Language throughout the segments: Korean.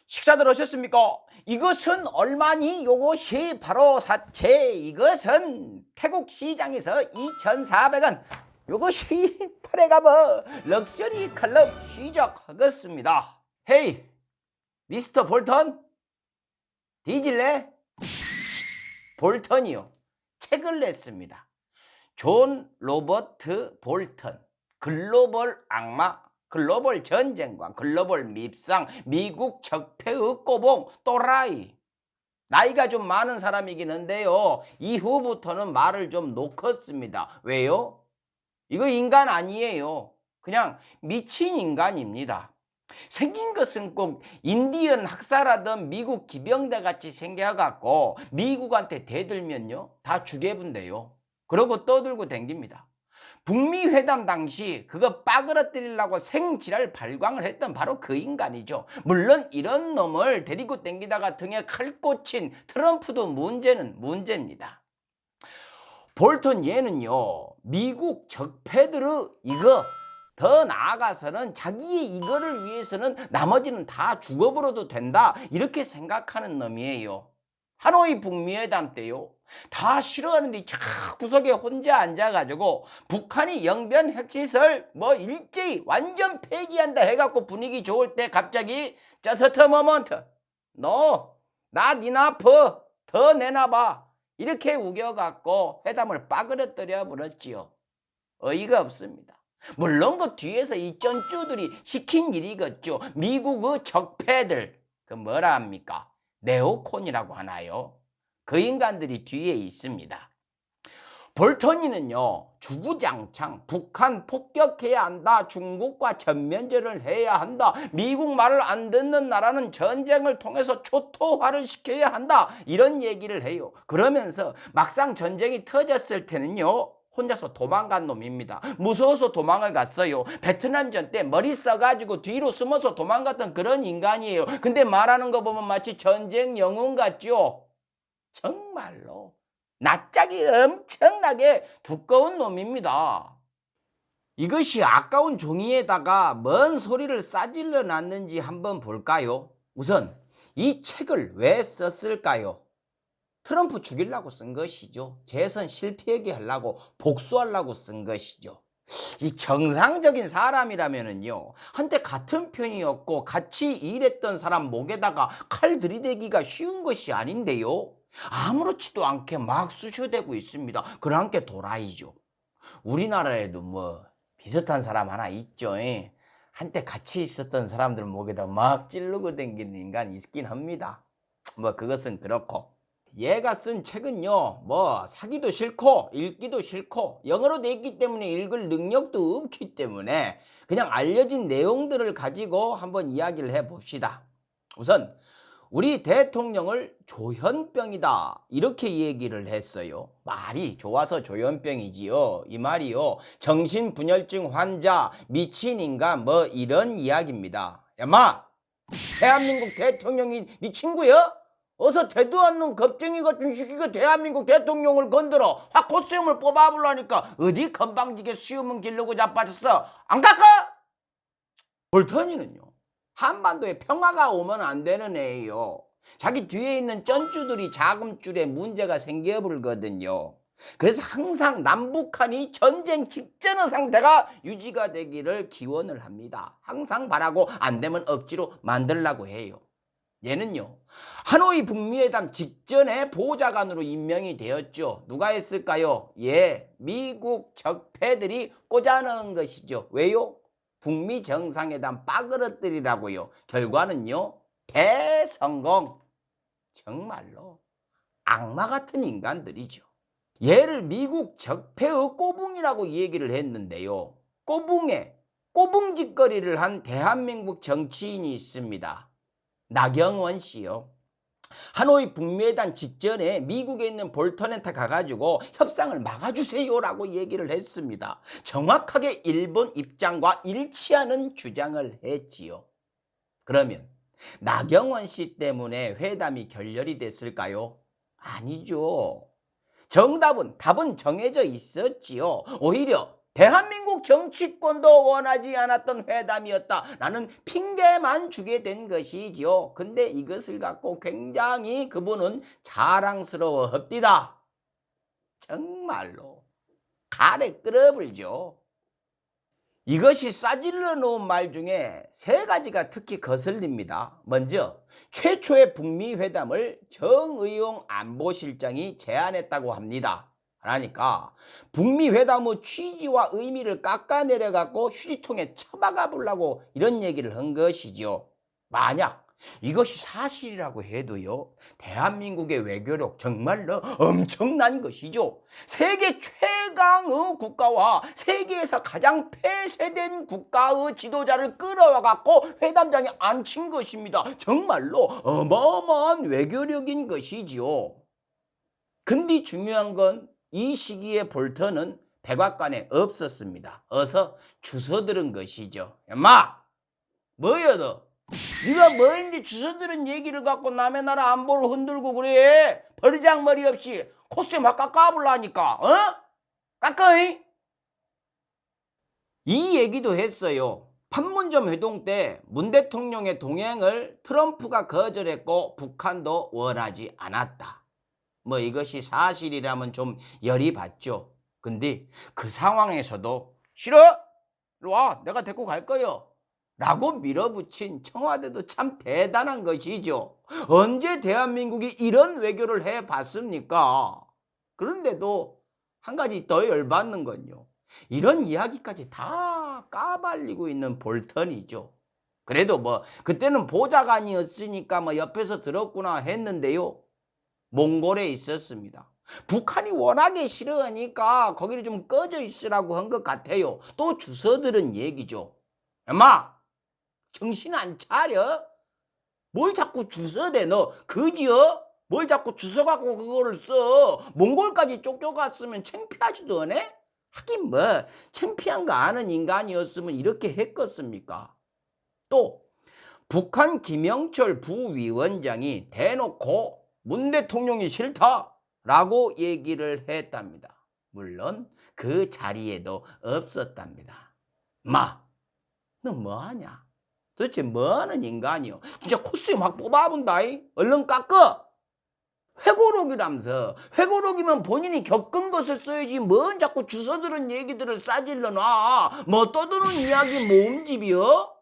식사들 하셨습니까? 이것은 얼마니? 요것이 바로 사채. 이것은 태국 시장에서 2,400원. 요것이 팔에가버 럭셔리 클럽 시작하겠습니다. 헤이 미스터 볼턴, 뒤질래? 볼턴이요, 책을 냈습니다. 존 로버트 볼턴, 글로벌 악마, 글로벌 전쟁과 글로벌 밉상, 미국 적폐의 꼬봉, 또라이. 나이가 좀 많은 사람이긴 한데요, 이후부터는 말을 좀 놓겠습니다. 왜요? 이거 인간 아니에요. 그냥 미친 인간입니다. 생긴 것은 꼭 인디언 학살하던 미국 기병대 같이 생겨갖고 미국한테 대들면요 다 죽여본대요. 그러고 떠들고 댕깁니다. 북미 회담 당시 그거 빠그러뜨리려고 생지랄 발광을 했던 바로 그 인간이죠. 물론 이런 놈을 데리고 댕기다가 등에 칼 꽂힌 트럼프도 문제입니다. 볼턴 얘는요, 미국 적폐들의 이거, 더 나아가서는 자기의 이거를 위해서는 나머지는 다 죽어버려도 된다, 이렇게 생각하는 놈이에요. 하노이 북미회담 때요, 다 싫어하는데 쫙 구석에 혼자 앉아가지고 북한이 영변 핵시설 일제히 완전 폐기한다 해갖고 분위기 좋을 때 갑자기 저스트 모먼트, 너 나 니나프 더 내놔봐, 이렇게 우겨갖고 회담을 빠그러뜨려 버렸지요. 어이가 없습니다. 물론 그 뒤에서 이 쩐쭈들이 시킨 일이겠죠. 미국의 적폐들, 그 뭐라 합니까? 네오콘이라고 하나요? 그 인간들이 뒤에 있습니다. 볼턴이는요, 주구장창 북한 폭격해야 한다, 중국과 전면전을 해야 한다, 미국 말을 안 듣는 나라는 전쟁을 통해서 초토화를 시켜야 한다, 이런 얘기를 해요. 그러면서 막상 전쟁이 터졌을 때는요, 혼자서 도망간 놈입니다. 무서워서 도망을 갔어요. 베트남전 때 머리 써가지고 뒤로 숨어서 도망갔던 그런 인간이에요. 근데 말하는 거 보면 마치 전쟁 영웅 같죠? 정말로 낯짝이 엄청나게 두꺼운 놈입니다. 이것이 아까운 종이에다가 뭔 소리를 싸질러 놨는지 한번 볼까요? 우선 이 책을 왜 썼을까요? 트럼프 죽이려고 쓴 것이죠. 재선 실패하게 하려고, 복수하려고 쓴 것이죠. 이 정상적인 사람이라면은요, 한때 같은 편이었고 같이 일했던 사람 목에다가 칼 들이대기가 쉬운 것이 아닌데요, 아무렇지도 않게 막 쑤셔대고 있습니다. 그러니까 도라이죠. 우리나라에도 비슷한 사람 하나 있죠. 한때 같이 있었던 사람들 목에다 막 찌르고 다니는 인간이 있긴 합니다. 그것은 그렇고, 얘가 쓴 책은요, 사기도 싫고 읽기도 싫고 영어로 돼 있기 때문에 읽을 능력도 없기 때문에 그냥 알려진 내용들을 가지고 한번 이야기를 해봅시다. 우선 우리 대통령을 조현병이다, 이렇게 얘기를 했어요. 말이 좋아서 조현병이지요. 이 말이요, 정신분열증 환자, 미친 인간 이런 이야기입니다. 야마, 대한민국 대통령이 네 친구야? 어서 대도 않는 겁쟁이 같은 시기가 대한민국 대통령을 건드려 확 코스염을 뽑아보려니까 어디 건방지게 수염은 기르고 자빠졌어. 안 깎아? 볼턴이는요, 한반도에 평화가 오면 안 되는 애예요. 자기 뒤에 있는 쩐쭈들이 자금줄에 문제가 생겨버리거든요. 그래서 항상 남북한이 전쟁 직전의 상태가 유지가 되기를 기원을 합니다. 항상 바라고 안 되면 억지로 만들려고 해요. 얘는요, 하노이 북미회담 직전에 보좌관으로 임명이 되었죠. 누가 했을까요? 미국 적폐들이 꽂아넣은 것이죠. 왜요? 북미 정상회담 빠그러뜨리라고요. 결과는요, 대성공. 정말로 악마 같은 인간들이죠. 얘를 미국 적폐의 꼬붕이라고 얘기를 했는데요, 꼬붕짓거리를 한 대한민국 정치인이 있습니다. 나경원 씨요. 하노이 북미회담 직전에 미국에 있는 볼턴한테 가가지고 협상을 막아주세요라고 얘기를 했습니다. 정확하게 일본 입장과 일치하는 주장을 했지요. 그러면 나경원 씨 때문에 회담이 결렬이 됐을까요? 아니죠. 답은 정해져 있었지요. 오히려 대한민국 정치권도 원하지 않았던 회담이었다라는 핑계만 주게 된 것이지요. 근데 이것을 갖고 굉장히 그분은 자랑스러워합디다. 정말로 가래 끓어불죠. 이것이 싸질러 놓은 말 중에 세 가지가 특히 거슬립니다. 먼저 최초의 북미 회담을 정의용 안보실장이 제안했다고 합니다. 그러니까 북미 회담의 취지와 의미를 깎아내려 갖고 휴지통에 처박아 보려고 이런 얘기를 한 것이죠. 만약 이것이 사실이라고 해도요, 대한민국의 외교력 정말로 엄청난 것이죠. 세계 최강의 국가와 세계에서 가장 폐쇄된 국가의 지도자를 끌어와 갖고 회담장에 앉힌 것입니다. 정말로 어마어마한 외교력인 것이지요. 근데 중요한 건 이 시기에 볼턴은 백악관에 없었습니다. 어서 주워들은 것이죠. 마, 뭐야 너? 네가 뭐인데 주워들은 얘기를 갖고 남의 나라 안보를 흔들고 그래? 버리장머리 없이 코스에 막 깎아보려니까, 어? 깎아잉? 이 얘기도 했어요. 판문점 회동 때 문 대통령의 동행을 트럼프가 거절했고 북한도 원하지 않았다. 뭐 이것이 사실이라면 좀 열이 받죠. 근데 그 상황에서도 싫어? 이리 와, 내가 데리고 갈 거요 라고 밀어붙인 청와대도 참 대단한 것이죠. 언제 대한민국이 이런 외교를 해봤습니까? 그런데도 한 가지 더 열받는 건요, 이런 이야기까지 다 까발리고 있는 볼턴이죠. 그래도 뭐 그때는 보좌관이었으니까 뭐 옆에서 들었구나 했는데요, 몽골에 있었습니다. 북한이 워낙에 싫어하니까 거기를 좀 꺼져 있으라고 한 것 같아요. 또 주워들은 얘기죠. 엄마, 정신 안 차려? 뭘 자꾸 주워대 너? 그지요? 뭘 자꾸 주워갖고 그거를 써? 몽골까지 쫓겨갔으면 창피하지도 않네? 하긴 뭐 창피한 거 아는 인간이었으면 이렇게 했겠습니까? 또 북한 김영철 부위원장이 대놓고 문 대통령이 싫다라고 얘기를 했답니다. 물론 그 자리에도 없었답니다. 마, 너 뭐하냐? 도대체 뭐하는 인간이요? 진짜 코스에 막 뽑아본다이? 얼른 깎어! 회고록이라면서. 회고록이면 본인이 겪은 것을 써야지 뭔 자꾸 주워들은 얘기들을 싸질러 놔. 뭐 떠드는 이야기 모음집이요?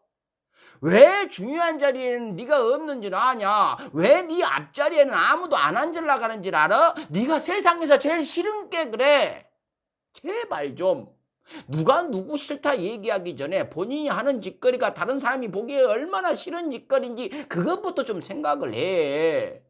왜 중요한 자리에는 네가 없는 줄 아냐? 왜 네 앞자리에는 아무도 안 앉으려고 하는 줄 알아? 네가 세상에서 제일 싫은 게 그래. 제발 좀. 누가 누구 싫다 얘기하기 전에 본인이 하는 짓거리가 다른 사람이 보기에 얼마나 싫은 짓거리인지 그것부터 좀 생각을 해.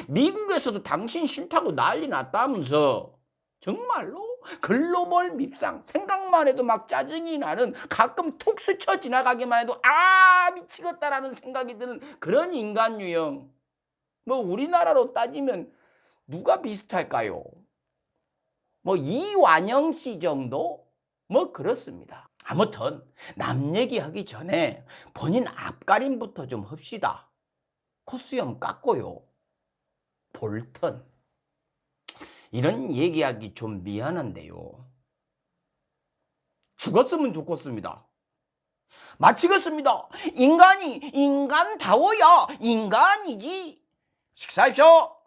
미국에서도 당신 싫다고 난리 났다면서. 정말로 글로벌 밉상, 생각만 해도 막 짜증이 나는, 가끔 툭 스쳐 지나가기만 해도 아 미치겠다라는 생각이 드는 그런 인간 유형. 뭐 우리나라로 따지면 누가 비슷할까요? 뭐 이완영 씨 정도? 뭐 그렇습니다. 아무튼 남 얘기하기 전에 본인 앞가림부터 좀 합시다. 코수염 깎고요. 볼턴. 이런 얘기하기 좀 미안한데요, 죽었으면 좋겠습니다. 마치겠습니다. 인간이 인간다워야 인간이지. 식사하십시오.